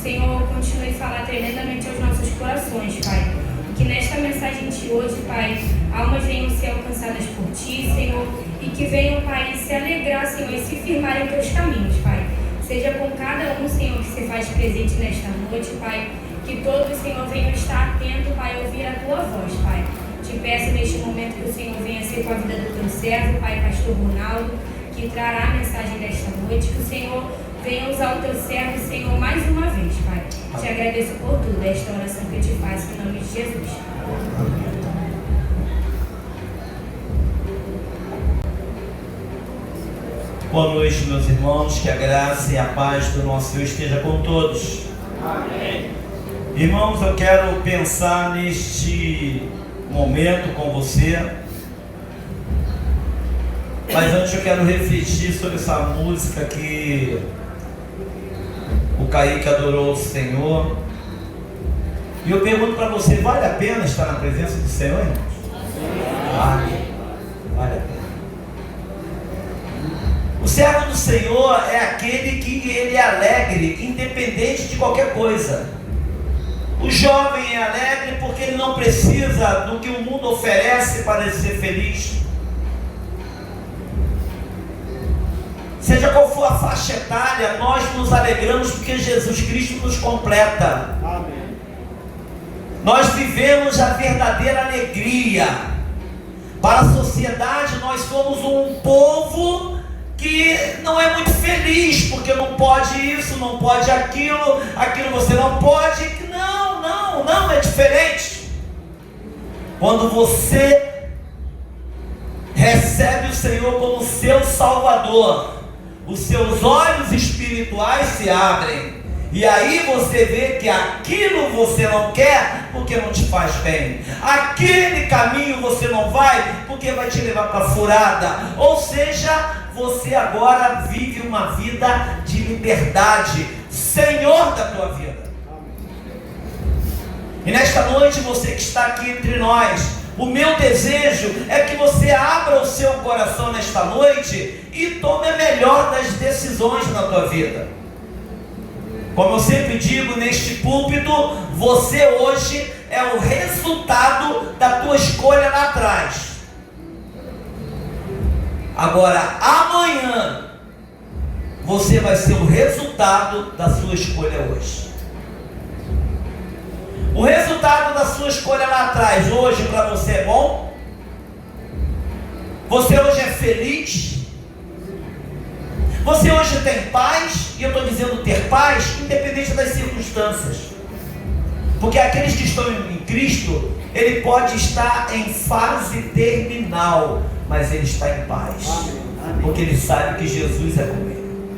Senhor continue a falar tremendamente aos nossos corações, Pai. E que nesta mensagem de hoje, Pai, almas venham ser alcançadas por Ti, Senhor, e que venham, Pai, se alegrar, Senhor, e se firmar em Teus caminhos, Pai. Seja com cada um, Senhor, que se faz presente nesta noite, Pai. Que todos, Senhor, venham estar atentos, Pai, a ouvir a Tua voz, Pai. Te peço neste momento que o Senhor venha ser com a vida do Teu servo, Pai, Pastor Ronaldo, que trará a mensagem desta noite. Que o Senhor venha usar o Teu servo, Senhor, mais uma vez, Pai. Te agradeço por tudo, esta oração que eu te faço, em nome de Jesus. Boa noite, meus irmãos, que a graça e a paz do nosso Deus esteja com todos. Amém. Irmãos, eu quero pensar neste momento com você, mas antes eu quero refletir sobre essa música que o Kaique adorou o Senhor. E eu pergunto para você, vale a pena estar na presença do Senhor, irmãos? Vale a pena. O servo do Senhor é aquele que ele é alegre, independente de qualquer coisa. O jovem é alegre porque ele não precisa do que o mundo oferece para ele ser feliz. Seja qual for a faixa etária, nós nos alegramos porque Jesus Cristo nos completa. Amém. Nós vivemos a verdadeira alegria. Para a sociedade, nós somos um povo que não é muito feliz, porque não pode isso, não pode aquilo, aquilo você não pode. Não, é diferente. Quando você recebe o Senhor como seu Salvador, os seus olhos espirituais se abrem, e aí você vê que aquilo você não quer porque não te faz bem, aquele caminho você não vai porque vai te levar para a furada. Ou seja, você agora vive uma vida de liberdade, Senhor da tua vida. E nesta noite, você que está aqui entre nós, o meu desejo é que você abra o seu coração nesta noite e tome a melhor das decisões na tua vida. Como eu sempre digo neste púlpito, você hoje é o resultado da tua escolha lá atrás. Agora, amanhã, você vai ser o resultado da sua escolha hoje. O resultado da sua escolha lá atrás, hoje para você é bom? Você hoje é feliz? Você hoje tem paz? E eu estou dizendo ter paz, independente das circunstâncias. Porque aqueles que estão em Cristo, ele pode estar em fase terminal, mas ele está em paz. Amém. Porque ele sabe que Jesus é com ele.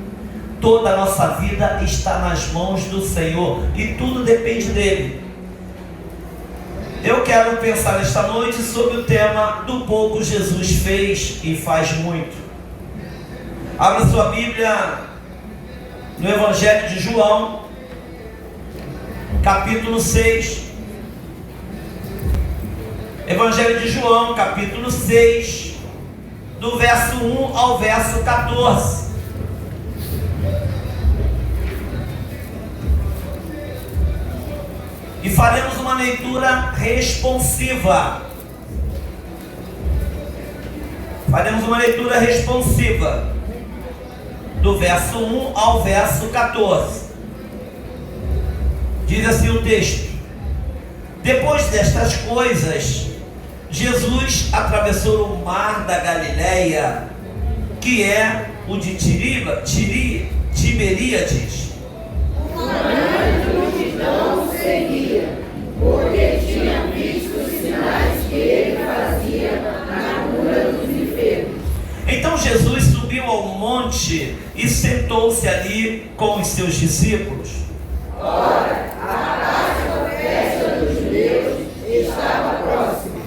Toda a nossa vida está nas mãos do Senhor e tudo depende dele. Eu quero pensar nesta noite sobre o tema do pouco Jesus fez e faz muito. Abra sua Bíblia no Evangelho de João, capítulo 6. Evangelho de João, capítulo 6, do verso 1 ao verso 14. E faremos uma leitura responsiva. Faremos uma leitura responsiva do verso 1 ao verso 14. Diz assim o texto: depois destas coisas, Jesus atravessou o mar da Galileia, que é o de Tiberíades. Não seguia, porque tinha visto os sinais que ele fazia na cura dos enfermos. Então Jesus subiu ao monte e sentou-se ali com os seus discípulos. Ora, a Páscoa, festa dos judeus, estava próxima.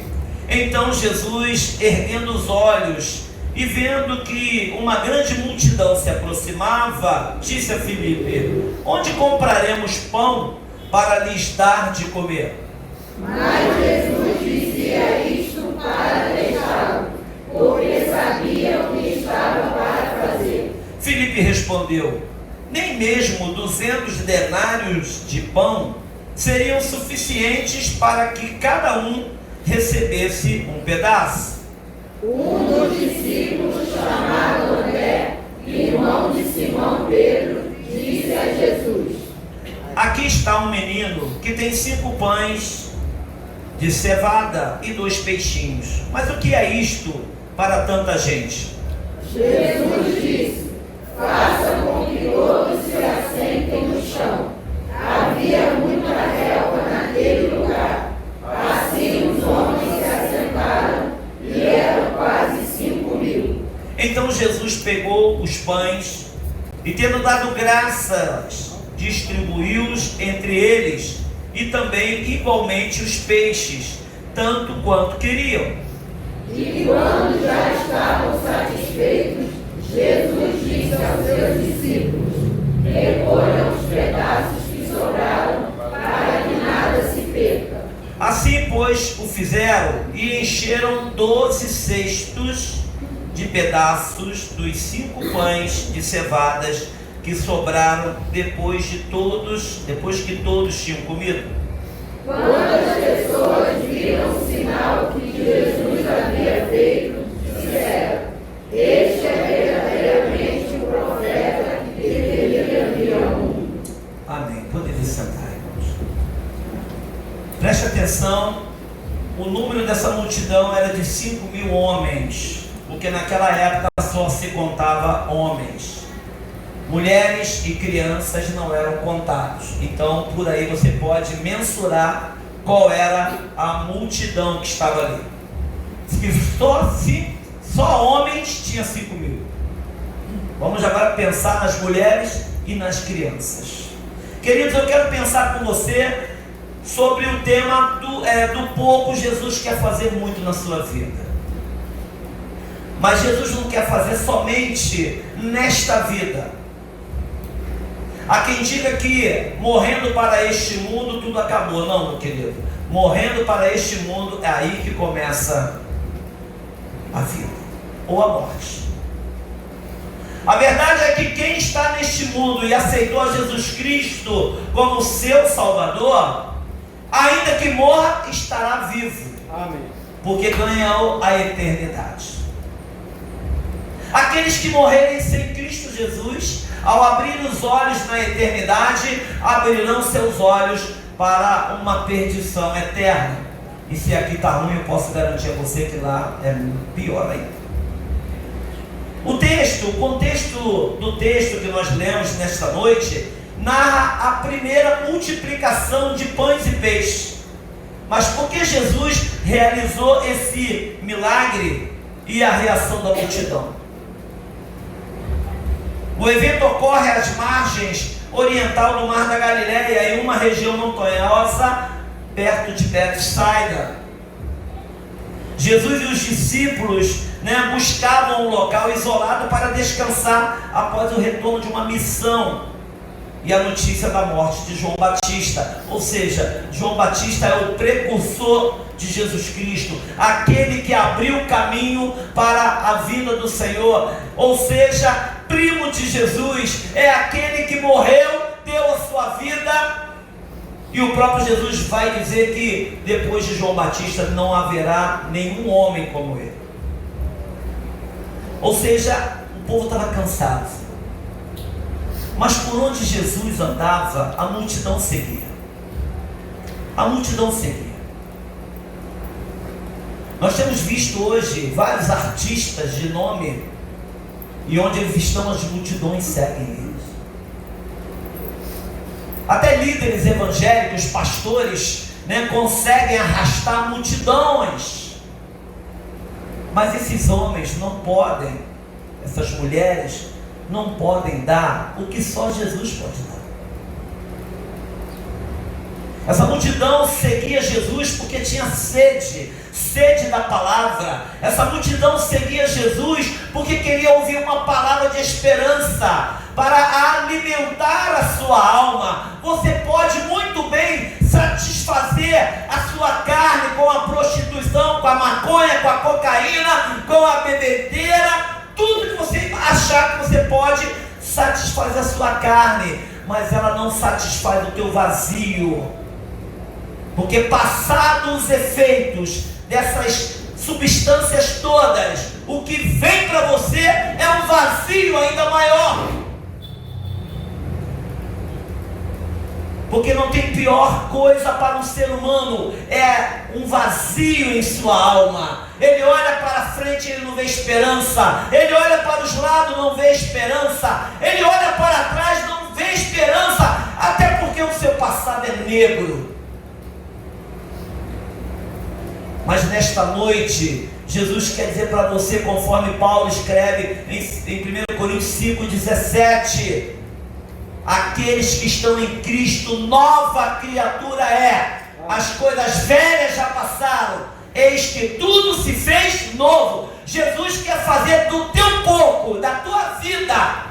Então Jesus, erguendo os olhos e vendo que uma grande multidão se aproximava, disse a Filipe: onde compraremos pão para lhes dar de comer? Mas Jesus dizia isto para deixá-lo, porque sabia o que estava para fazer. Filipe respondeu: nem mesmo 200 denários de pão seriam suficientes para que cada um recebesse um pedaço. Um dos discípulos, chamado André, irmão de Simão Pedro, disse a Jesus: Aqui está um menino que tem 5 pães de cevada e 2 peixinhos. Mas o que é isto para tanta gente? Jesus disse: faça com que todos se assentem no chão. Havia muita relva naquele lugar. Assim os homens se assentaram e eram quase 5.000. Então Jesus pegou os pães e, tendo dado graças, distribuiu-os entre eles, e também igualmente os peixes, tanto quanto queriam. E quando já estavam satisfeitos, Jesus disse aos seus discípulos: recolham os pedaços que sobraram, para que nada se perca. Assim, pois, o fizeram, e encheram 12 cestos de pedaços dos 5 pães de cevadas que sobraram depois que todos tinham comido. Quando as pessoas viram o sinal que Jesus havia feito, disseram: este é verdadeiramente o profeta que deveria vir ao mundo. Amém. Podem sentar, irmãos. Preste atenção, o número dessa multidão era de 5.000 homens, porque naquela época só se contava homens. Mulheres e crianças não eram contados. Então, por aí você pode mensurar qual era a multidão que estava ali. Se só homens tinha 5.000. Vamos agora pensar nas mulheres e nas crianças. Queridos, eu quero pensar com você sobre o tema do pouco. Jesus quer fazer muito na sua vida. Mas Jesus não quer fazer somente nesta vida. Há quem diga que morrendo para este mundo tudo acabou. Não, meu querido. Morrendo para este mundo é aí que começa a vida ou a morte. A verdade é que quem está neste mundo e aceitou a Jesus Cristo como seu Salvador, ainda que morra, estará vivo. Amém. Porque ganhou a eternidade. Aqueles que morrerem sem Cristo Jesus, ao abrir os olhos na eternidade, abrirão seus olhos para uma perdição eterna. E se aqui está ruim, eu posso garantir a você que lá é pior ainda. O contexto do texto que nós lemos nesta noite, narra a primeira multiplicação de pães e peixes. Mas por que Jesus realizou esse milagre e a reação da multidão? O evento ocorre às margens oriental do Mar da Galileia, em uma região montanhosa, perto de Betsaida. Jesus e os discípulos buscavam um local isolado para descansar após o retorno de uma missão e a notícia da morte de João Batista. Ou seja, João Batista é o precursor de Jesus Cristo, aquele que abriu o caminho para a vinda do Senhor. Ou seja, primo de Jesus, é aquele que morreu, deu a sua vida. E o próprio Jesus vai dizer que depois de João Batista não haverá nenhum homem como ele. Ou seja, o povo estava cansado. Mas por onde Jesus andava, a multidão seguia. A multidão seguia. Nós temos visto hoje vários artistas de nome, e onde eles estão, as multidões seguem eles. Até líderes evangélicos, pastores, conseguem arrastar multidões. Mas esses homens não podem, essas mulheres não podem dar o que só Jesus pode dar. Essa multidão seguia Jesus porque tinha sede da palavra. Essa multidão seguia Jesus porque queria ouvir uma palavra de esperança para alimentar a sua alma. Você pode muito bem satisfazer a sua carne com a prostituição, com a maconha, com a cocaína, com a bebedeira, tudo que você achar que você pode satisfaz a sua carne, mas ela não satisfaz o teu vazio. Porque passados os efeitos dessas substâncias todas, o que vem para você é um vazio ainda maior. Porque não tem pior coisa para um ser humano, é um vazio em sua alma. Ele olha para frente e ele não vê esperança. Ele olha para os lados, não vê esperança. Ele olha para trás, não vê esperança. Até porque o seu passado é negro. Mas nesta noite, Jesus quer dizer para você, conforme Paulo escreve em 1 Coríntios 5,17: aqueles que estão em Cristo, nova criatura é. As coisas velhas já passaram, eis que tudo se fez novo. Jesus quer fazer do teu pouco, da tua vida.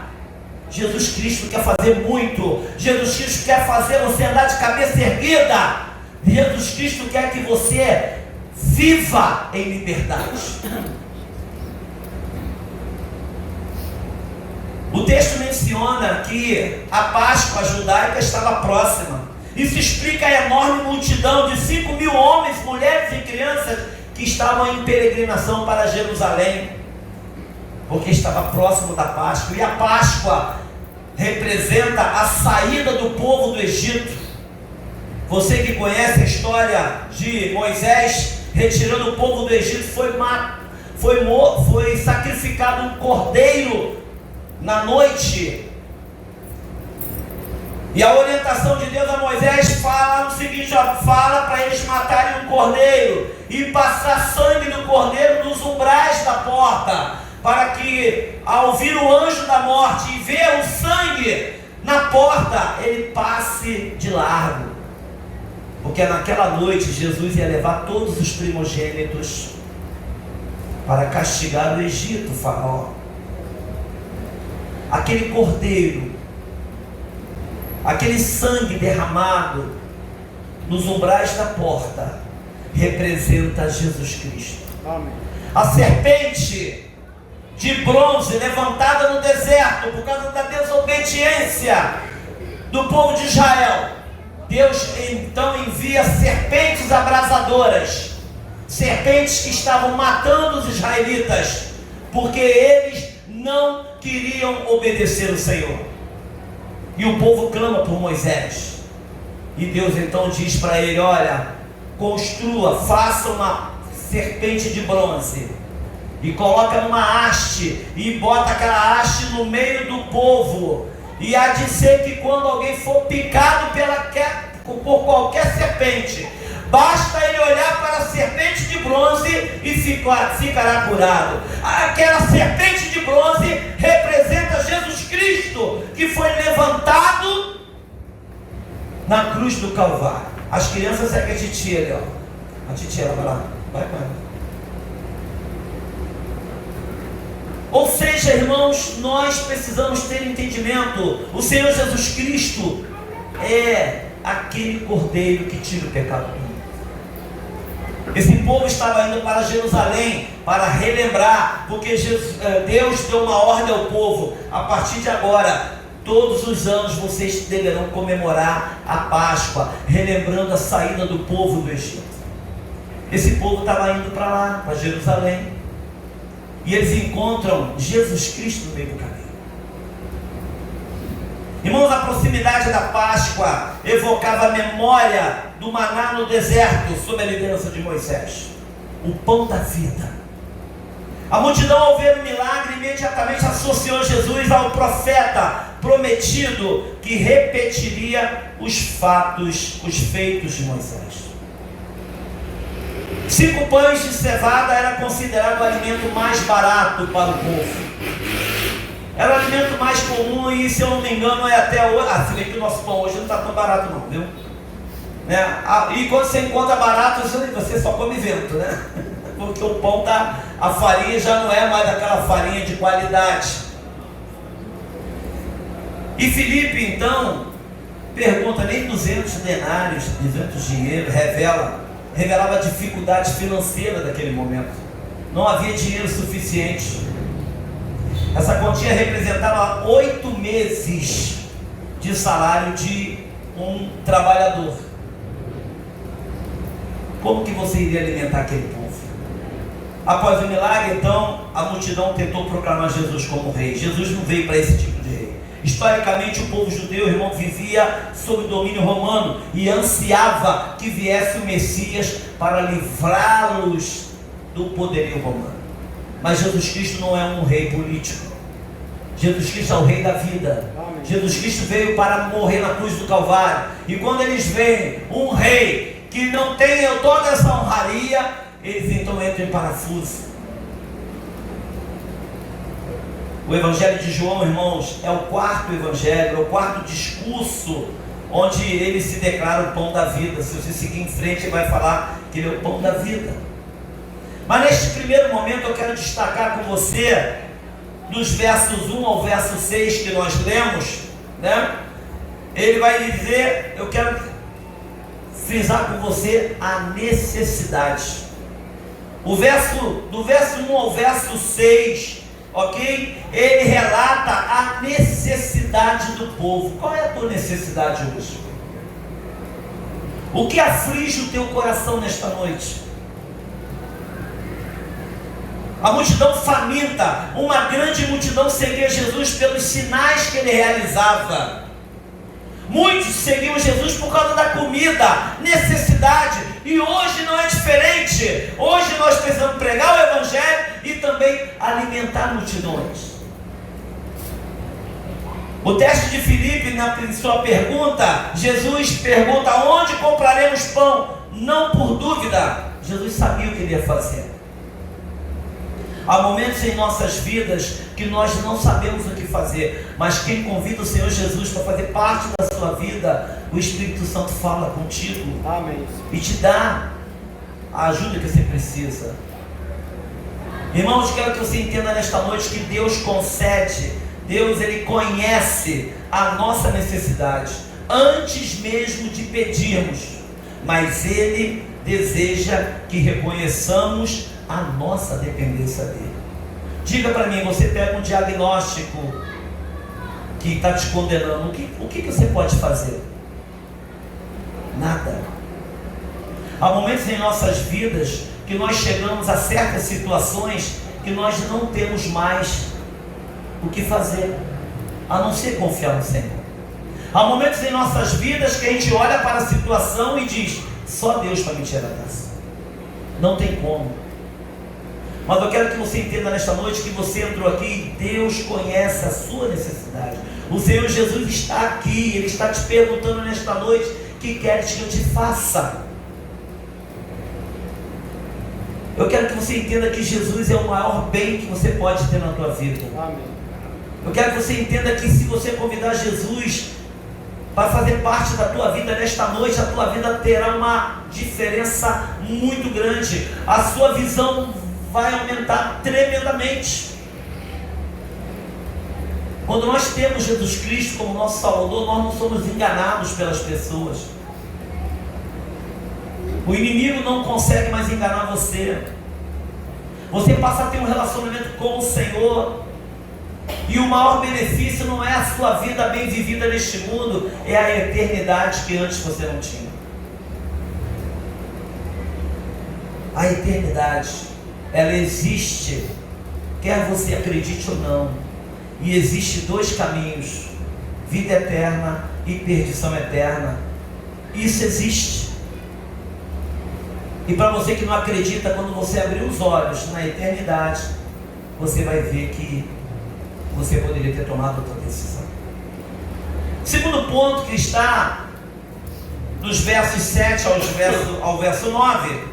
Jesus Cristo quer fazer muito. Jesus Cristo quer fazer você andar de cabeça erguida. Jesus Cristo quer que você viva em liberdade. O texto menciona que a Páscoa judaica estava próxima. Isso explica a enorme multidão de 5.000 homens, mulheres e crianças que estavam em peregrinação para Jerusalém, porque estava próximo da Páscoa. E a Páscoa representa a saída do povo do Egito. Você que conhece a história de Moisés retirando o povo do Egito, foi sacrificado um cordeiro na noite. E a orientação de Deus a Moisés fala o seguinte: fala para eles matarem um cordeiro e passar sangue do cordeiro nos umbrais da porta, para que ao vir o anjo da morte e ver o sangue na porta, ele passe de largo. Porque naquela noite Jesus ia levar todos os primogênitos para castigar o Egito, o faraó. Aquele cordeiro, aquele sangue derramado nos umbrais da porta, representa Jesus Cristo. Amém. A serpente de bronze levantada no deserto por causa da desobediência do povo de Israel, Deus então envia serpentes abrasadoras, serpentes que estavam matando os israelitas, porque eles não queriam obedecer o Senhor. E o povo clama por Moisés. E Deus então diz para ele: olha, construa, faça uma serpente de bronze e coloca numa haste e bota aquela haste no meio do povo. E há de ser que quando alguém for picado por qualquer serpente, basta ele olhar para a serpente de bronze e ficará curado. Aquela serpente de bronze representa Jesus Cristo, que foi levantado na cruz do Calvário. As crianças seguem a titia ali, ó. A titia, ela vai lá. Vai com ela. Ou seja, irmãos, nós precisamos ter entendimento. O Senhor Jesus Cristo é aquele cordeiro que tira o pecado do mundo. Esse povo estava indo para Jerusalém para relembrar, porque Deus deu uma ordem ao povo: a partir de agora, todos os anos vocês deverão comemorar a Páscoa, relembrando a saída do povo do Egito. Esse povo estava indo para lá, para Jerusalém, e eles encontram Jesus Cristo no meio do caminho. Irmãos, a proximidade da Páscoa evocava a memória do maná no deserto, sob a liderança de Moisés, o pão da vida. A multidão, ao ver o milagre, imediatamente associou Jesus ao profeta prometido, que repetiria os feitos de Moisés. 5 pães de cevada era considerado o alimento mais barato para o povo. Era o alimento mais comum, e se eu não me engano é até hoje. Se bem que o nosso pão hoje não está tão barato não, viu? Né? E quando você encontra barato, você só come vento, né? Porque o pão a farinha já não é mais aquela farinha de qualidade. E Filipe então pergunta: nem 200 denários, 200 dinheiro, revelava a dificuldade financeira daquele momento. Não havia dinheiro suficiente. Essa quantia representava 8 meses de salário de um trabalhador. Como que você iria alimentar aquele povo? Após o milagre, então, a multidão tentou proclamar Jesus como rei. Jesus não veio para esse tipo de rei. Historicamente, o povo judeu, irmão, vivia sob domínio romano e ansiava que viesse o Messias para livrá-los do poderio romano. Mas Jesus Cristo não é um rei político. Jesus Cristo é o rei da vida. Amém. Jesus Cristo veio para morrer na cruz do Calvário. E quando eles veem um rei que não tem toda essa honraria, eles então entram em parafuso. O Evangelho de João, irmãos, é o quarto evangelho, é o quarto discurso onde ele se declara o pão da vida. Se você seguir em frente, ele vai falar que ele é o pão da vida. Mas neste primeiro momento eu quero destacar com você, dos versos 1 ao verso 6 que nós lemos, né? Ele vai dizer, eu quero frisar com você a necessidade. Do verso 1 ao verso 6, ok? Ele relata a necessidade do povo. Qual é a tua necessidade hoje? O que aflige o teu coração nesta noite? A multidão faminta, uma grande multidão seguia Jesus pelos sinais que ele realizava. Muitos seguiam Jesus por causa da comida, necessidade, e hoje não é diferente. Hoje nós precisamos pregar o Evangelho e também alimentar multidões. O teste de Filipe, na sua pergunta, Jesus pergunta: onde compraremos pão? Não por dúvida, Jesus sabia o que ele ia fazer. Há momentos em nossas vidas que nós não sabemos o que fazer, mas quem convida o Senhor Jesus para fazer parte da sua vida, o Espírito Santo fala contigo. Amém. E te dá a ajuda que você precisa. Irmãos, quero que você entenda nesta noite que Deus concede, Deus ele conhece a nossa necessidade antes mesmo de pedirmos, mas Ele deseja que reconheçamos a nossa dependência dele. Diga para mim, você pega um diagnóstico que está te condenando, o que você pode fazer? Nada. Há momentos em nossas vidas que nós chegamos a certas situações que nós não temos mais o que fazer, a não ser confiar no Senhor. Há momentos em nossas vidas que a gente olha para a situação e diz: só Deus para me tirar dessa. Não tem como. Mas eu quero que você entenda nesta noite que você entrou aqui e Deus conhece a sua necessidade. O Senhor Jesus está aqui, Ele está te perguntando nesta noite: que queres que eu te faça? Eu quero que você entenda que Jesus é o maior bem que você pode ter na tua vida. Amém. Eu quero que você entenda que se você convidar Jesus para fazer parte da tua vida nesta noite, a tua vida terá uma diferença muito grande. A sua visão vai aumentar tremendamente. Quando nós temos Jesus Cristo como nosso Salvador, nós não somos enganados pelas pessoas. O inimigo não consegue mais enganar você. Você passa a ter um relacionamento com o Senhor, e o maior benefício não é a sua vida bem vivida neste mundo, é a eternidade que antes você não tinha. A eternidade, ela existe, quer você acredite ou não. E existe dois caminhos: vida eterna e perdição eterna. Isso existe. E para você que não acredita, quando você abrir os olhos na eternidade, você vai ver que você poderia ter tomado outra decisão. Segundo ponto que está nos versos 7 ao verso 9,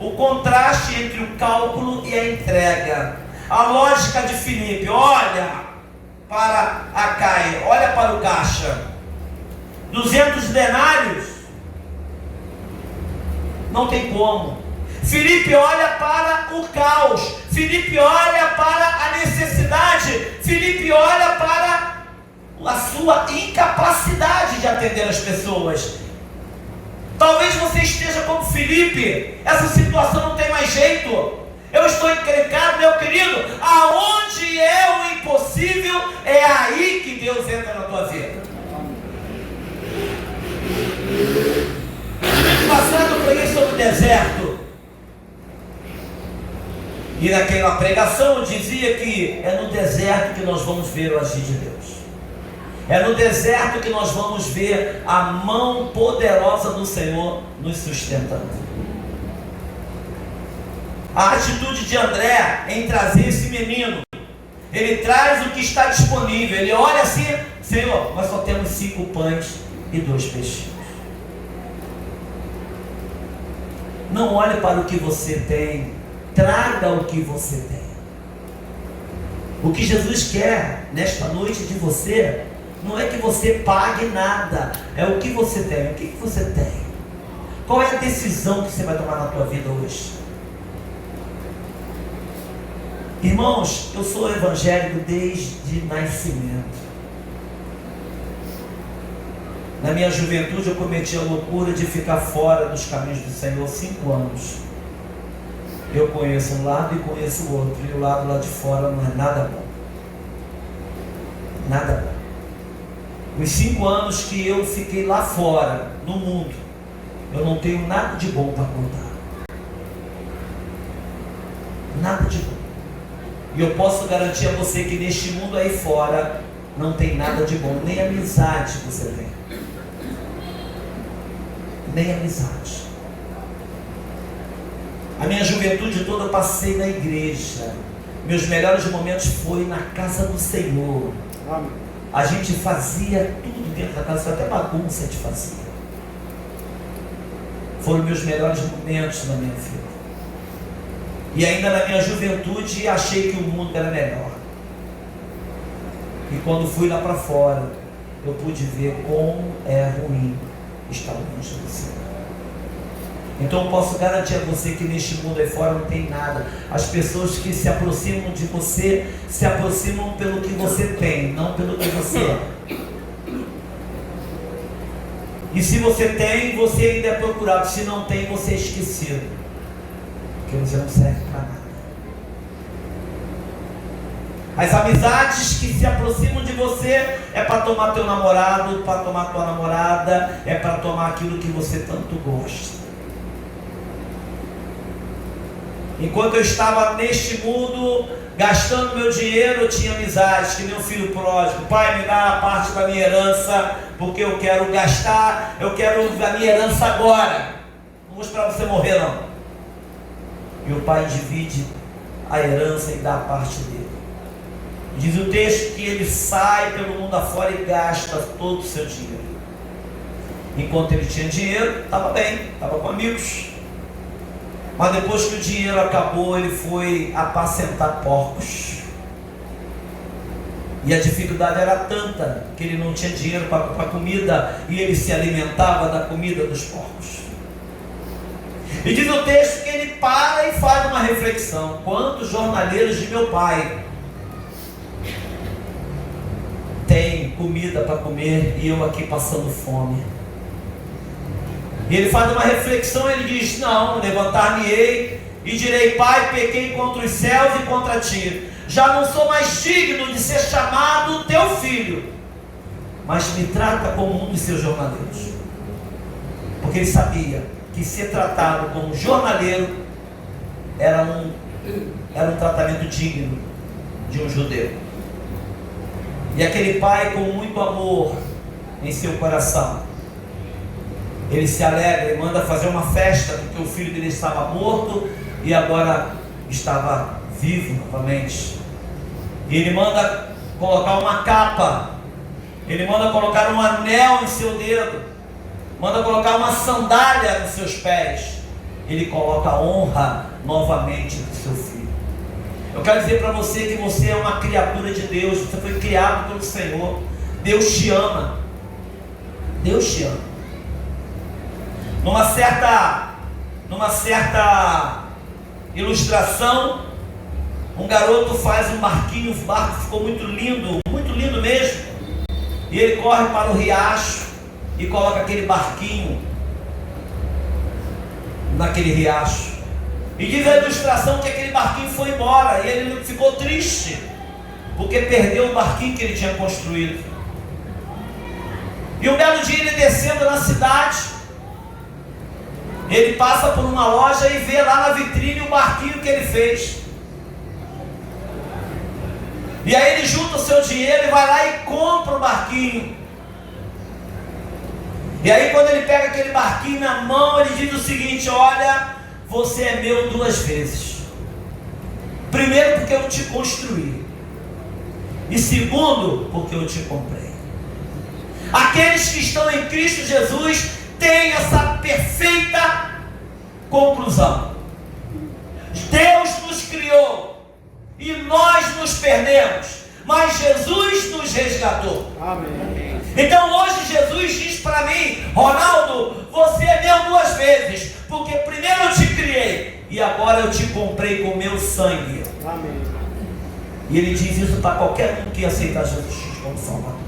o contraste entre o cálculo e a entrega. A lógica de Filipe: olha para a Caia, olha para o caixa, 200 denários, não tem como. Filipe olha para o caos, Filipe olha para a necessidade, Filipe olha para a sua incapacidade de atender as pessoas. Talvez você esteja como Filipe, essa situação não tem mais jeito, eu estou encrencado, meu querido. Aonde é o impossível, preguei uma pregação, eu dizia que é no deserto que nós vamos ver o agir de Deus. É no deserto que nós vamos ver a mão poderosa do Senhor nos sustentando. A atitude de André em trazer esse menino, ele traz o que está disponível. Ele olha assim: Senhor, nós só temos 5 pães e 2 peixinhos. Não olhe para o que você tem, traga o que você tem. O que Jesus quer nesta noite de você não é que você pague nada, é o que você tem. O que você tem? Qual é a decisão que você vai tomar na tua vida hoje? Irmãos, eu sou evangélico desde nascimento. Na minha juventude eu cometi a loucura de ficar fora dos caminhos do Senhor 5 anos. Eu conheço um lado e conheço o outro, e o lado lá de fora não é nada bom. Nada bom. Os 5 anos que eu fiquei lá fora, no mundo, eu não tenho nada de bom para contar. Nada de bom. E eu posso garantir a você que neste mundo aí fora não tem nada de bom, nem amizade você tem. Nem amizade. A minha juventude toda eu passei na igreja. Meus melhores momentos foi na casa do Senhor. A gente fazia tudo dentro da casa, até bagunça a gente fazia. Foram meus melhores momentos na minha vida. E ainda na minha juventude achei que o mundo era melhor. E quando fui lá para fora, eu pude ver como é ruim estar longe do Senhor. Então eu posso garantir a você que neste mundo aí fora não tem nada. As pessoas que se aproximam de você, se aproximam pelo que você tem, não pelo que você é. E se você tem, você ainda é procurado. Se não tem, você é esquecido. Porque você não serve para nada. As amizades que se aproximam de você é para tomar teu namorado, para tomar tua namorada, é para tomar aquilo que você tanto gosta. Enquanto eu estava neste mundo, gastando meu dinheiro, eu tinha amizades, que meu filho pródigo: pai, me dá a parte da minha herança, porque eu quero gastar, eu quero a minha herança agora. Não vou esperar você morrer não. E o pai divide a herança e dá a parte dele. Diz o texto que ele sai pelo mundo afora e gasta todo o seu dinheiro. Enquanto ele tinha dinheiro, estava bem, estava com amigos. Mas depois que o dinheiro acabou, ele foi apacentar porcos. E a dificuldade era tanta que ele não tinha dinheiro para comida, e ele se alimentava da comida dos porcos. E diz o texto que ele para e faz uma reflexão: quantos jornaleiros de meu pai têm comida para comer e eu aqui passando fome? E ele faz uma reflexão, ele diz: não, levantar-me-ei e direi: pai, pequei contra os céus e contra ti, já não sou mais digno de ser chamado teu filho, mas me trata como um dos seus jornaleiros. Porque ele sabia que ser tratado como jornaleiro era um tratamento digno de um judeu. E aquele pai, com muito amor em seu coração, ele se alegra e manda fazer uma festa, porque o filho dele estava morto e agora estava vivo novamente. E ele manda colocar uma capa, ele manda colocar um anel em seu dedo, manda colocar uma sandália nos seus pés. Ele coloca a honra novamente do seu filho. Eu quero dizer para você que você é uma criatura de Deus, você foi criado pelo Senhor. Deus te ama. Deus te ama. Numa certa ilustração, um garoto faz um barquinho, o barco ficou muito lindo mesmo, e ele corre para o riacho e coloca aquele barquinho naquele riacho, e diz a ilustração que aquele barquinho foi embora, e ele ficou triste, porque perdeu o barquinho que ele tinha construído. E um belo dia, ele descendo na cidade, ele passa por uma loja e vê lá na vitrine o barquinho que ele fez. E aí ele junta o seu dinheiro e vai lá e compra o barquinho. E aí quando ele pega aquele barquinho na mão, ele diz o seguinte: olha, você é meu 2 vezes. Primeiro, porque eu te construí. E segundo, porque eu te comprei. Aqueles que estão em Cristo Jesus têm essa perfeita conclusão. Deus nos criou e nós nos perdemos, mas Jesus nos resgatou. Amém. Então hoje Jesus diz para mim: Ronaldo, você é meu 2 vezes, porque primeiro eu te criei e agora eu te comprei com meu sangue. Amém. E ele diz isso para qualquer um que aceitar Jesus como Salvador.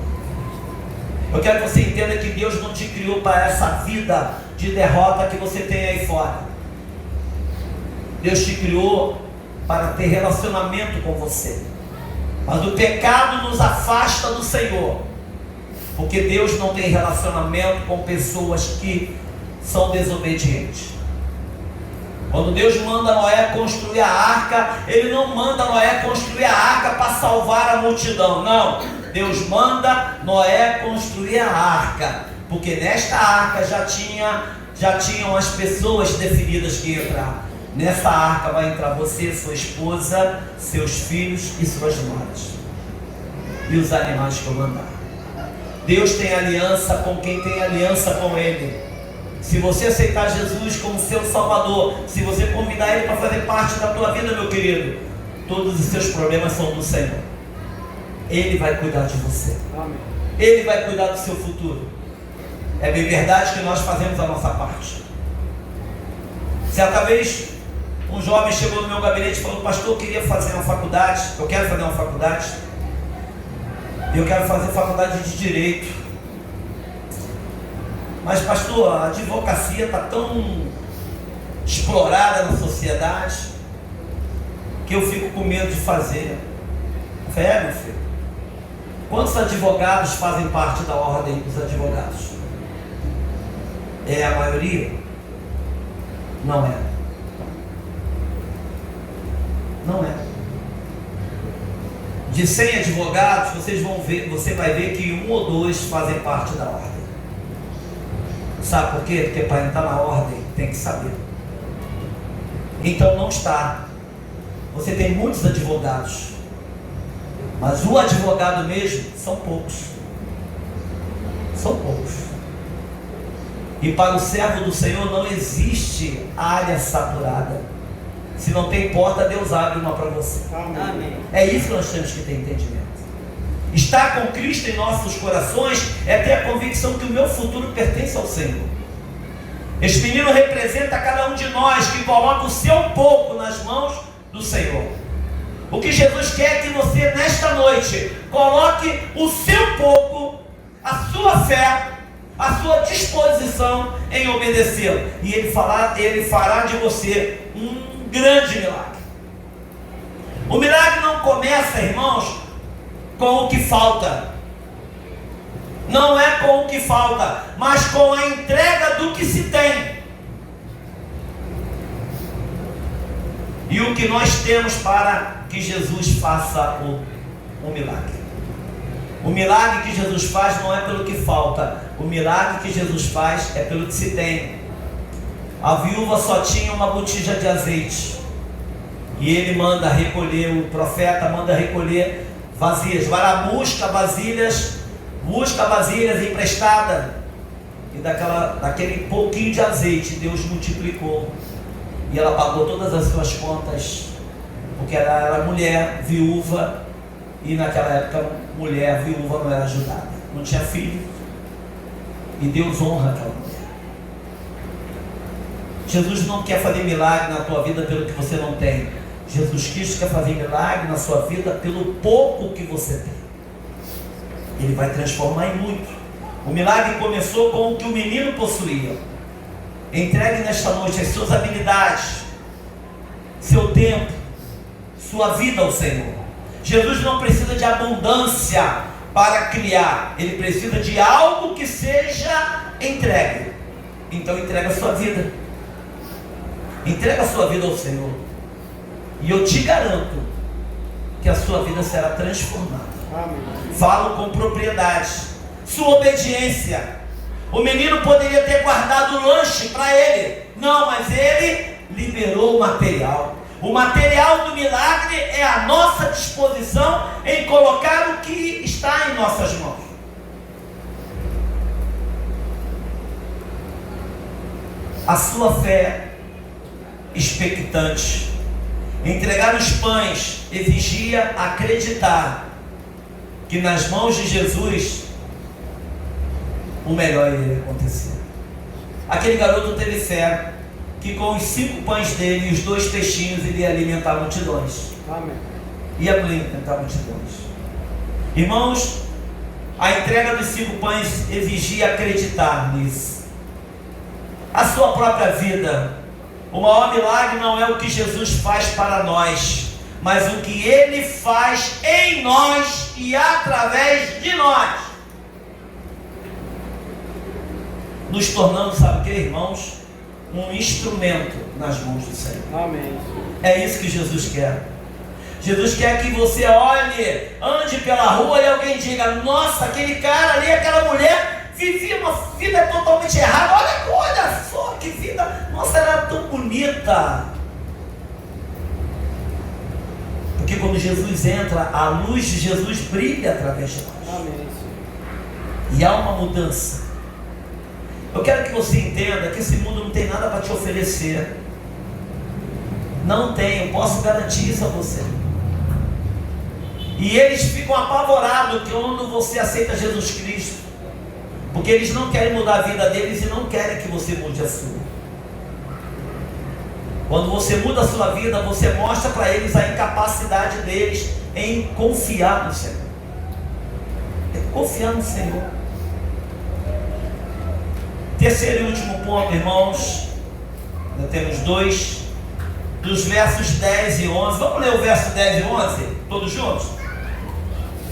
Eu quero que você entenda que Deus não te criou para essa vida de derrota que você tem aí fora. Deus te criou para ter relacionamento com você. Mas o pecado nos afasta do Senhor, porque Deus não tem relacionamento com pessoas que são desobedientes. Quando Deus manda Noé construir a arca, Ele não manda Noé construir a arca para salvar a multidão. Não, Deus manda Noé construir a arca, porque nesta arca já tinham as pessoas definidas que iam entrar. Nessa arca vai entrar você, sua esposa, seus filhos e suas noras, e os animais que eu mandar. Deus tem aliança com quem tem aliança com Ele. Se você aceitar Jesus como seu Salvador, se você convidar Ele para fazer parte da tua vida, meu querido, todos os seus problemas são do Senhor. Ele vai cuidar de você. Amém. Ele vai cuidar do seu futuro. É bem verdade que nós fazemos a nossa parte. Certa vez, um jovem chegou no meu gabinete e falou: pastor, eu queria fazer uma faculdade, eu quero fazer uma faculdade, eu quero fazer faculdade de Direito. Mas pastor, a advocacia está tão explorada na sociedade que eu fico com medo de fazer. Eu falei: meu filho, quantos advogados fazem parte da ordem dos advogados? É a maioria? Não é. Não é. De 100 advogados, você vai ver que 1 ou 2 fazem parte da ordem. Sabe por quê? Porque para entrar na ordem tem que saber. Então não está. Você tem muitos advogados, mas o advogado mesmo são poucos. São poucos. E para o servo do Senhor não existe área saturada. Se não tem porta, Deus abre uma para você. Amém. É isso que nós temos que ter entendimento. Estar com Cristo em nossos corações é ter a convicção que o meu futuro pertence ao Senhor. Este menino representa cada um de nós que coloca o seu pouco nas mãos do Senhor. O que Jesus quer é que você nesta noite coloque o seu pouco, a sua fé, a sua disposição em obedecê-lo. E ele fará de você um grande milagre. O milagre não começa, irmãos, com o que falta. Não é com o que falta, mas com a entrega do que se tem. E o que nós temos para que Jesus faça o milagre. O milagre que Jesus faz não é pelo que falta. O milagre que Jesus faz é pelo que se tem. A viúva só tinha uma botija de azeite. E ele manda recolher, o profeta manda recolher vasilhas. Vai lá, busca vasilhas emprestadas. E daquele pouquinho de azeite, Deus multiplicou. E ela pagou todas as suas contas. Porque ela era mulher, viúva. E naquela época, mulher viúva não era ajudada. Não tinha filho. E Deus honra aquela mulher. Jesus não quer fazer milagre na tua vida pelo que você não tem. Jesus Cristo quer fazer milagre na sua vida pelo pouco que você tem. Ele vai transformar em muito. O milagre começou com o que o menino possuía. Entregue nesta noite as suas habilidades, seu tempo, sua vida ao Senhor. Jesus não precisa de abundância para criar. Ele precisa de algo que seja entregue. Então entrega a sua vida. Entrega a sua vida ao Senhor. E eu te garanto que a sua vida será transformada. Amém. Falo com propriedade. Sua obediência. O menino poderia ter guardado o lanche para ele. Não, mas ele liberou o material. O material do milagre é a nossa disposição em colocar o que está em nossas mãos. A sua fé expectante, entregar os pães, exigia acreditar que nas mãos de Jesus o melhor iria acontecer. Aquele garoto teve fé que com os 5 pães dele e os 2 peixinhos ele ia alimentar multidões. Amém. Ia alimentar multidões. Irmãos, a entrega dos 5 pães exigia acreditar nisso. A sua própria vida. O maior milagre não é o que Jesus faz para nós, mas o que Ele faz em nós e através de nós. Nos tornando, sabe o que, irmãos? Um instrumento nas mãos do Senhor. Amém. É isso que Jesus quer. Jesus quer que você olhe, ande pela rua e alguém diga: nossa, aquele cara ali, aquela mulher vivia uma vida totalmente errada. Olha só que vida, nossa, era tão bonita. Porque quando Jesus entra, a luz de Jesus brilha através de nós. Amém. E há uma mudança. Eu quero que você entenda que esse mundo não tem nada para te oferecer. Não tem, eu posso garantir isso a você. E eles ficam apavorados quando você aceita Jesus Cristo, porque eles não querem mudar a vida deles e não querem que você mude a sua. Quando você muda a sua vida, você mostra para eles a incapacidade deles em confiar no Senhor. É confiar no Senhor. Terceiro e último ponto, irmãos, nós temos 2, dos versos 10 e 11. Vamos ler o verso 10 e 11, todos juntos?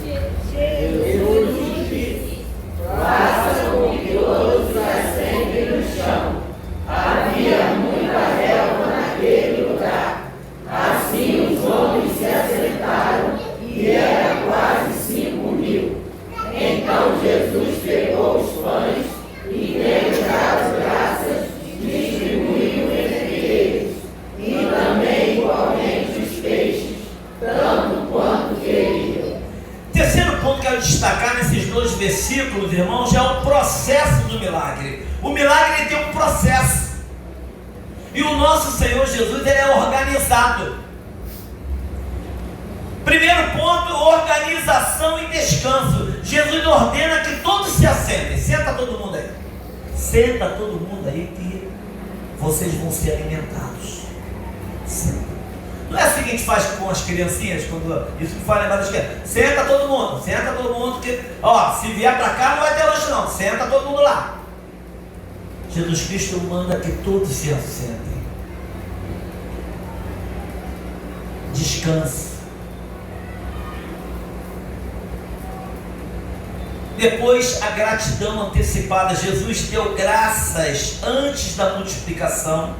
Jesus disse: faça com que todos se assentem no chão. Havia muita relva naquele lugar. Assim os homens se assentaram, e era quase 5.000. Então Jesus pegou os pães e, tendo dado graças, distribuiu entre eles, e também igualmente os peixes, tanto quanto queriam. Terceiro ponto que eu quero destacar nesses 2 versículos, irmãos, é o processo do milagre. O milagre tem um processo. E o nosso Senhor Jesus, ele é organizado. Primeiro ponto, organização e descanso. Jesus ordena que todos se assentem. Senta todo mundo aí. Senta todo mundo aí que vocês vão ser alimentados. Senta. Não é assim que a gente faz com as criancinhas, quando isso me faz lembrar das crianças. Senta todo mundo, que, se vier para cá não vai ter lanche não, senta todo mundo lá. Jesus Cristo manda que todos se assentem. Descanse. Depois, a gratidão antecipada. Jesus deu graças antes da multiplicação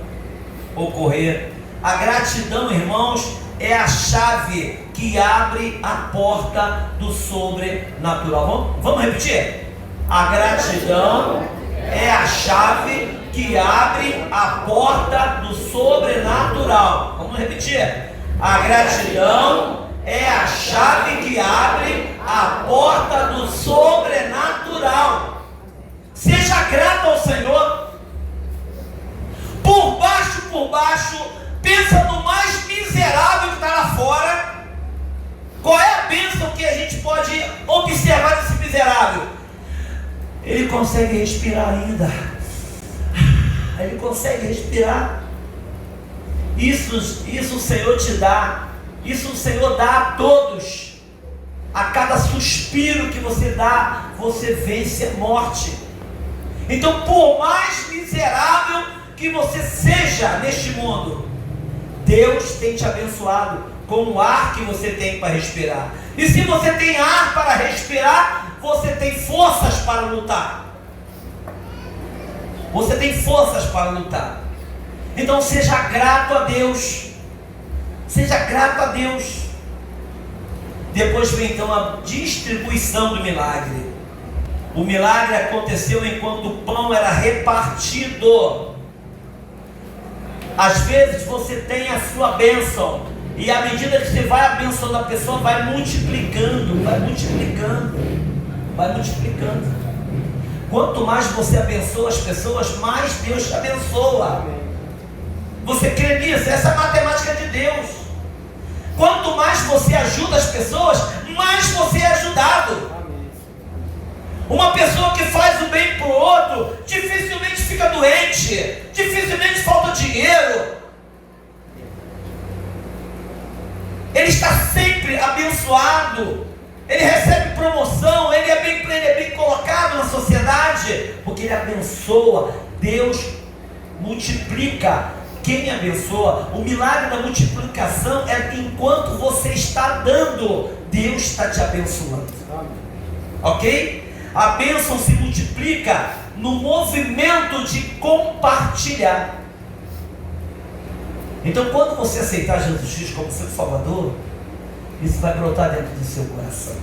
ocorrer. A gratidão, irmãos, é a chave que abre a porta do sobrenatural. Vamos repetir? A gratidão é a chave que abre a porta do sobrenatural. Vamos repetir? A gratidão é a chave que abre a porta do sobrenatural. Seja grato ao Senhor. Por baixo, pensa no mais miserável que está lá fora. Qual é a bênção que a gente pode observar desse miserável? Ele consegue respirar ainda. Ele consegue respirar. Isso o Senhor te dá. Isso o Senhor dá a todos. A cada suspiro que você dá, você vence a morte. Então, por mais miserável que você seja neste mundo, Deus tem te abençoado com o ar que você tem para respirar. E se você tem ar para respirar, você tem forças para lutar. Você tem forças para lutar. Então seja grato a Deus. Seja grato a Deus. Depois vem então a distribuição do milagre. O milagre aconteceu enquanto o pão era repartido. Às vezes você tem a sua bênção, e à medida que você vai abençoando a pessoa, vai multiplicando, vai multiplicando, vai multiplicando. Quanto mais você abençoa as pessoas, mais Deus te abençoa. Você crê nisso? Essa é a matemática de Deus. Quanto mais você ajuda as pessoas, mais você é ajudado. Uma pessoa que faz o bem para o outro, dificilmente fica doente, dificilmente falta dinheiro. Ele está sempre abençoado, ele recebe promoção, ele é bem colocado na sociedade, porque ele abençoa. Deus multiplica quem abençoa. O milagre da multiplicação é que enquanto você está dando, Deus está te abençoando. Ok? A bênção se multiplica no movimento de compartilhar. Então, quando você aceitar Jesus Cristo como seu Salvador, isso vai brotar dentro do seu coração.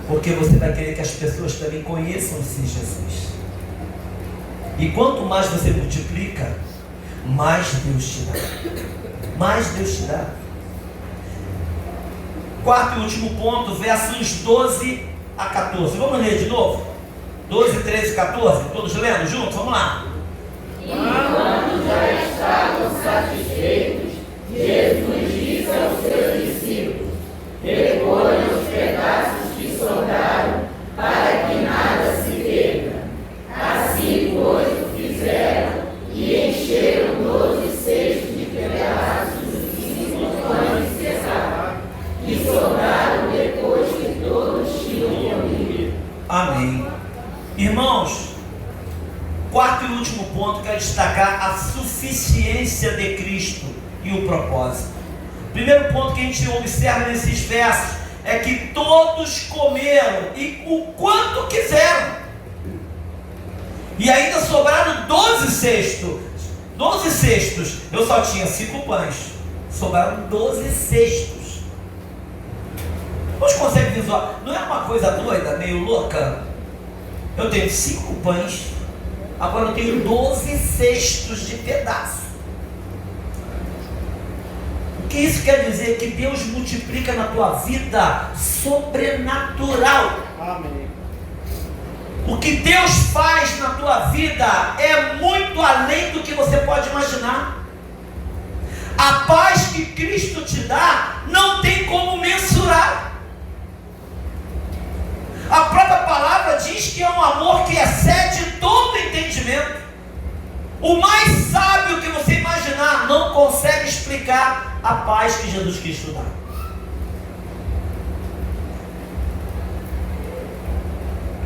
Porque você vai querer que as pessoas também conheçam esse Jesus. E quanto mais você multiplica, mais Deus te dá. Mais Deus te dá. Quarto e último ponto, versos 12 a 14. Vamos ler de novo? 12, 13 e 14. Todos lendo juntos? Vamos lá. Enquanto já estavam satisfeitos, Jesus disse aos seus discípulos: recolham os pedaços que sobraram, para que nada se perca. Assim, pois, o fizeram, e encheram 12 cestos de pedaços dos 5 pães que sobraram depois que todos tinham comido. Amém. Irmãos, quarto e último ponto, quero destacar a suficiência de Cristo e o propósito. Primeiro ponto que a gente observa nesses versos é que todos comeram e o quanto quiseram, e ainda sobraram 12 cestos. 12 cestos, eu só tinha 5 pães, sobraram 12 cestos. Você consegue visualizar? Não é uma coisa doida, meio louca? Eu tenho 5 pães, agora eu tenho 12 cestos de pedaço. O que isso quer dizer? Que Deus multiplica na tua vida sobrenatural. Amém. O que Deus faz na tua vida é muito além do que você pode imaginar. A paz que Cristo te dá não tem como mensurar. A própria palavra diz que é um amor que excede todo entendimento. O mais sábio que você imaginar não consegue explicar a paz que Jesus Cristo dá.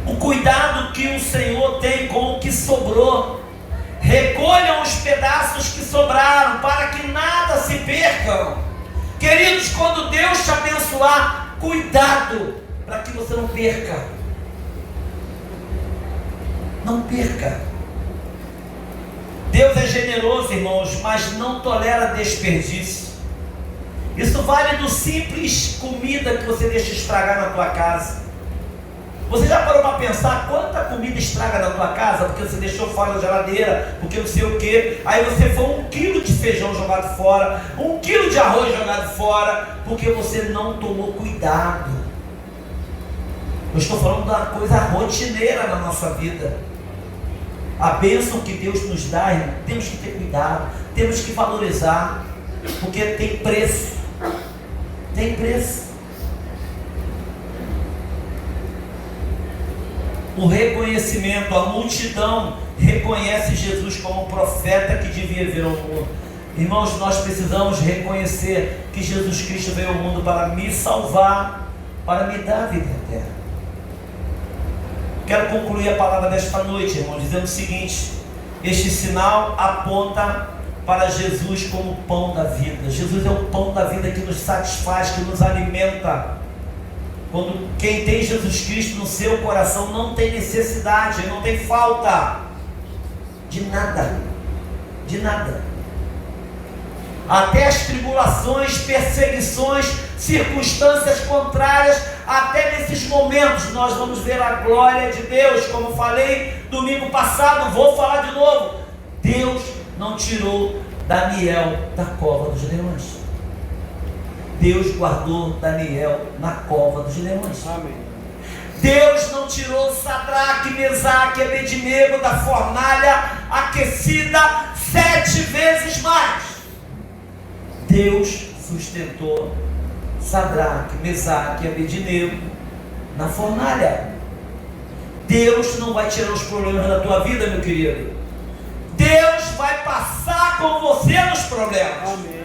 O cuidado que o Senhor tem com o que sobrou. Recolham os pedaços que sobraram, para que nada se percam. Queridos, quando Deus te abençoar, cuidado para que você não perca. Não perca. Deus é generoso, irmãos, mas não tolera desperdício. Isso vale do simples comida que você deixa estragar na tua casa. Você já parou para pensar quanta comida estraga na tua casa porque você deixou fora da geladeira, porque não sei o que? Aí você foi 1 quilo de feijão jogado fora, 1 quilo de arroz jogado fora, porque você não tomou cuidado. Eu estou falando da coisa rotineira na nossa vida. A bênção que Deus nos dá, irmão, temos que ter cuidado, temos que valorizar, porque tem preço. Tem preço. O reconhecimento, a multidão reconhece Jesus como um profeta que devia vir ao mundo. Irmãos, nós precisamos reconhecer que Jesus Cristo veio ao mundo para me salvar, para me dar a vida eterna. Quero concluir a palavra desta noite, irmão, dizendo o seguinte: este sinal aponta para Jesus como o pão da vida. Jesus é o pão da vida que nos satisfaz, que nos alimenta. Quando quem tem Jesus Cristo no seu coração não tem necessidade, não tem falta de nada, de nada. Até as tribulações, perseguições circunstâncias contrárias, até nesses momentos nós vamos ver a glória de Deus. Como falei domingo passado, vou falar de novo. Deus não tirou Daniel da cova dos leões. Deus guardou Daniel na cova dos leões. Amém. Deus não tirou Sadraque, Mesaque e Abednego da fornalha aquecida 7 vezes mais. Deus sustentou Sadraque, Mesaque e Abednego na fornalha. Deus não vai tirar os problemas da tua vida, meu querido. Deus vai passar com você nos problemas. Amém.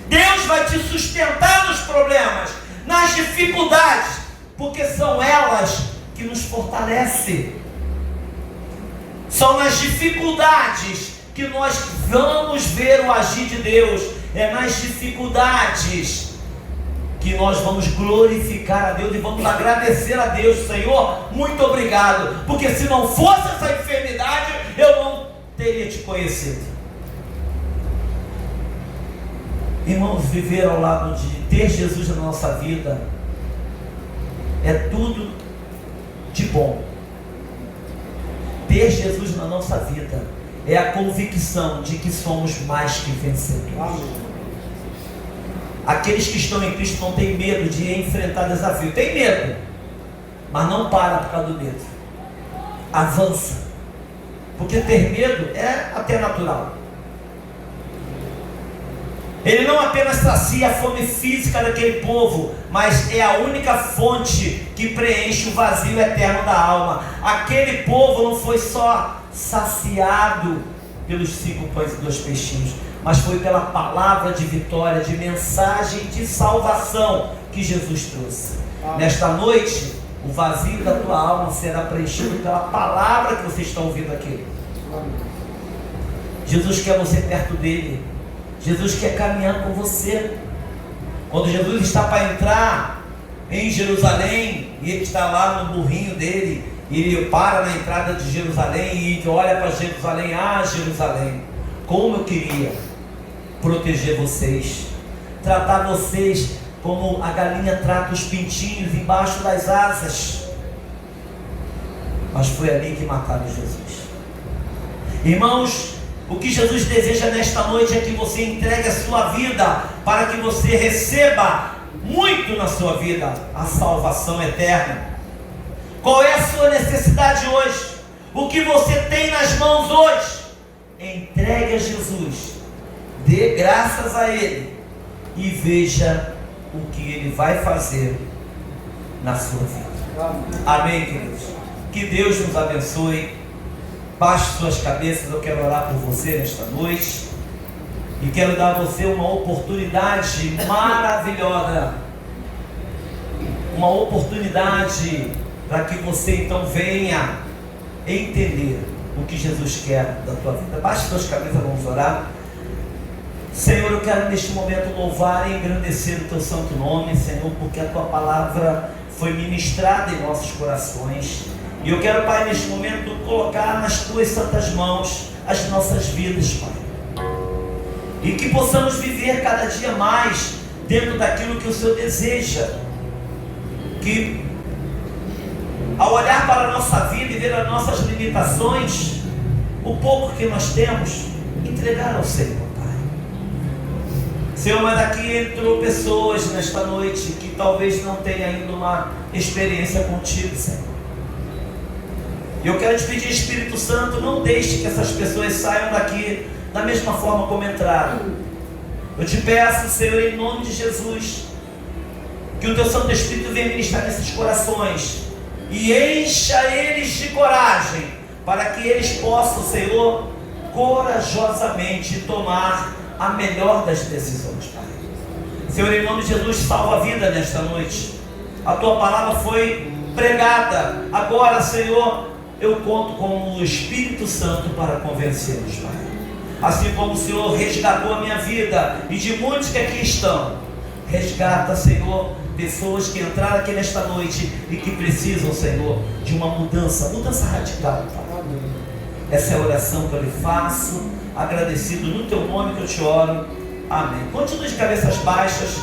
Deus vai te sustentar nos problemas, nas dificuldades, porque são elas que nos fortalecem. São nas dificuldades que nós vamos ver o agir de Deus. É nas dificuldades que nós vamos glorificar a Deus e vamos agradecer a Deus. Senhor, muito obrigado, porque se não fosse essa enfermidade, eu não teria te conhecido. Irmãos, viver ao lado de ter Jesus na nossa vida é tudo de bom. Ter Jesus na nossa vida é a convicção de que somos mais que vencedores. Amém. Aqueles que estão em Cristo não têm medo de enfrentar desafio. Tem medo, mas não para por causa do medo. Avança. Porque ter medo é até natural. Ele não apenas sacia a fome física daquele povo, mas é a única fonte que preenche o vazio eterno da alma. Aquele povo não foi só saciado pelos 5 pães e 2 peixinhos, mas foi pela palavra de vitória, de mensagem de salvação que Jesus trouxe. Nesta noite, o vazio da tua alma será preenchido pela palavra que vocês estão ouvindo aqui. Jesus quer você perto dele. Jesus quer caminhar com você. Quando Jesus está para entrar em Jerusalém, e ele está lá no burrinho dele, e ele para na entrada de Jerusalém e olha para Jerusalém. Ah, Jerusalém, como eu queria proteger vocês, tratar vocês como a galinha trata os pintinhos embaixo das asas. Mas foi ali que mataram Jesus. Irmãos, o que Jesus deseja nesta noite é que você entregue a sua vida para que você receba muito na sua vida a salvação eterna. Qual é a sua necessidade hoje? O que você tem nas mãos hoje? Entregue a Jesus, dê graças a Ele e veja o que Ele vai fazer na sua vida. Amém, queridos? Que Deus nos abençoe. Baixe suas cabeças, eu quero orar por você nesta noite e quero dar a você uma oportunidade maravilhosa, uma oportunidade para que você então venha entender o que Jesus quer da tua vida. Baixe suas cabeças, vamos orar. Senhor, eu quero neste momento louvar e engrandecer o teu santo nome, Senhor, porque a tua palavra foi ministrada em nossos corações. E eu quero, Pai, neste momento colocar nas tuas santas mãos as nossas vidas, Pai. E que possamos viver cada dia mais dentro daquilo que o Senhor deseja. Que ao olhar para a nossa vida e ver as nossas limitações, o pouco que nós temos, entregar ao Senhor, Pai. Senhor, mas aqui entrou pessoas nesta noite que talvez não tenham ainda uma experiência contigo, Senhor. E eu quero te pedir, Espírito Santo, não deixe que essas pessoas saiam daqui da mesma forma como entraram. Eu te peço, Senhor, em nome de Jesus, que o teu Santo Espírito venha ministrar nesses corações e encha eles de coragem, para que eles possam, Senhor, corajosamente tomar a melhor das decisões, Pai. Senhor, em nome de Jesus, salva a vida nesta noite. A tua palavra foi pregada. Agora, Senhor, eu conto com o Espírito Santo para convencê-los, Pai. Assim como o Senhor resgatou a minha vida e de muitos que aqui estão, resgata, Senhor, pessoas que entraram aqui nesta noite e que precisam, Senhor, de uma mudança radical, Pai. Essa é a oração que eu lhe faço, agradecido no teu nome que eu te oro. Amém. Continue de cabeças baixas.